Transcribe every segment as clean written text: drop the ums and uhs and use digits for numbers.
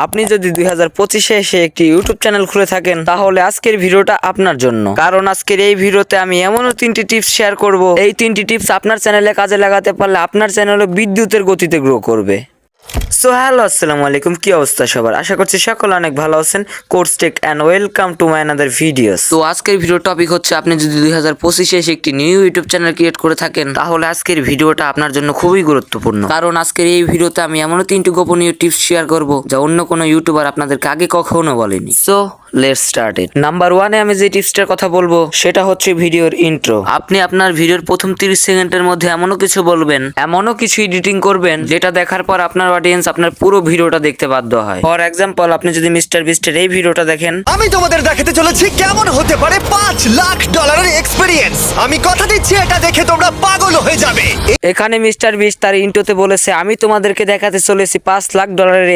আপনি যদি 2025-এ এসে একটি ইউটিউব চ্যানেল খুলে থাকেন তাহলে আজকের ভিডিওটা আপনার জন্য। কারণ আজকের এই ভিডিওতে আমি এমনও 3টি টিপস শেয়ার করব, এই 3টি টিপস আপনার চ্যানেলে কাজে লাগাতে পারলে আপনার চ্যানেলও বিদ্যুতের গতিতে গ্রো করবে। সো হ্যালো, আসসালামু আলাইকুম। কি অবস্থা সবার? আশা করছি সকলে অনেক ভালো আছেন। Course tech and welcome to my another videos. তো আজকের ভিডিও টপিক হচ্ছে, আপনি যদি 2025-এ এসে একটি নিউ ইউটিউব চ্যানেল ক্রিয়েট করে থাকেন তাহলে আজকের ভিডিওটা আপনার জন্য খুবই গুরুত্বপূর্ণ। কারণ আজকের এই ভিডিওতে আমি এমনও 3টি গোপনীয় টিপস শেয়ার করব যা অন্য কোনো ইউটিউবার আপনাদেরকে আগে কখনো বলেনি। So let's start it. Number 1-এ আমি যে টিপসটার কথা বলবো সেটা হচ্ছে ভিডিওর ইন্ট্রো। আপনি আপনার ভিডিওর প্রথম 30 সেকেন্ডের মধ্যে এমনও কিছু বলবেন, এমনও কিছু এডিটিং করবেন যেটা দেখার পর আপনার অডিয়েন্স আপনার পুরো ভিডিওটা দেখতে বাধ্য হয়। ফর এক্সাম্পল, আপনি যদি মিস্টার বিস্টের এই ভিডিওটা দেখেন, আমি তোমাদের দেখাতে চলেছি কেমন হতে পারে $5 লাখ এক্সপেরিয়েন্স। আমি কথা দিচ্ছি, এটা দেখে তোমরা পাগল হয়ে যাবে। এখানে মিস্টার বিস্ট তার ইন্ট্রোতে বলেছে, আমি তোমাদেরকে দেখাতে চলেছি $5 লাখ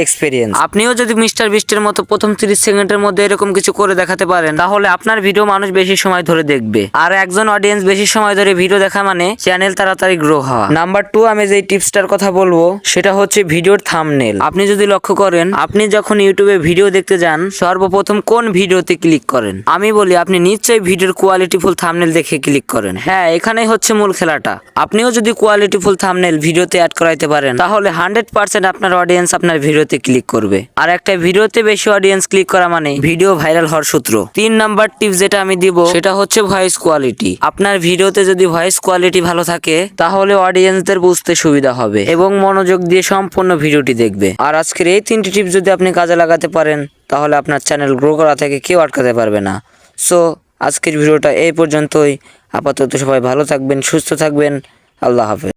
এক্সপেরিয়েন্স। আপনিও যদি মিস্টার বিস্টের মতো প্রথম 30 সেকেন্ডের মধ্যে এরকম কিছু করে দেখাতে পারেন তাহলে আপনার ভিডিও মানুষ বেশি সময় ধরে দেখবে, আর একজন অডিয়েন্স বেশি সময় ধরে ভিডিও দেখা মানে চ্যানেল তাড়াতাড়ি গ্রো হওয়া। নাম্বার 2, আমি যে টিপসটার কথা বলবো সেটা হচ্ছে ভিডিওর থাম্বনেল। আপনি যদি লক্ষ্য করেন, আপনি যখন ইউটিউবে ভিডিও দেখতে যান সর্বপ্রথম কোন ভিডিওতে ক্লিক করেন? আমি বলি আপনি নিশ্চয়ই ভিডিওর কোয়ালিটিফুল থাম্বনেল দেখে ক্লিক করেন। হ্যাঁ, এখানেই হচ্ছে মূল খেলাটা। আপনিও যদি কোয়ালিটিফুল থাম্বনেল ভিডিওতে অ্যাড করাইতে পারেন তাহলে 100% আপনার অডিয়েন্স আপনার ভিডিওতে ক্লিক করবে, আর একটা ভিডিওতে বেশি অডিয়েন্স ক্লিক করা মানে ভিডিও ভাইরাল হওয়ার সূত্র। 3 নাম্বার টিপস যেটা আমি দিব সেটা হচ্ছে ভয়েস কোয়ালিটি। আপনার ভিডিওতে যদি ভয়েস কোয়ালিটি ভালো থাকে তাহলে অডিয়েন্সদের বুঝতে সুবিধা হবে এবং মনোযোগ দিয়ে সম্পূর্ণ ভিডিওটি দেখবে। আর আজকের এই 3টি টিপস যদি আপনি কাজে লাগাতে পারেন তাহলে আপনার চ্যানেল গ্রো করা থেকে কেউ আটকাতে পারবে না। সো আজকের ভিডিওটা এই পর্যন্তই। আপাতত সবাই ভালো থাকবেন, সুস্থ থাকবেন। আল্লাহ হাফেজ।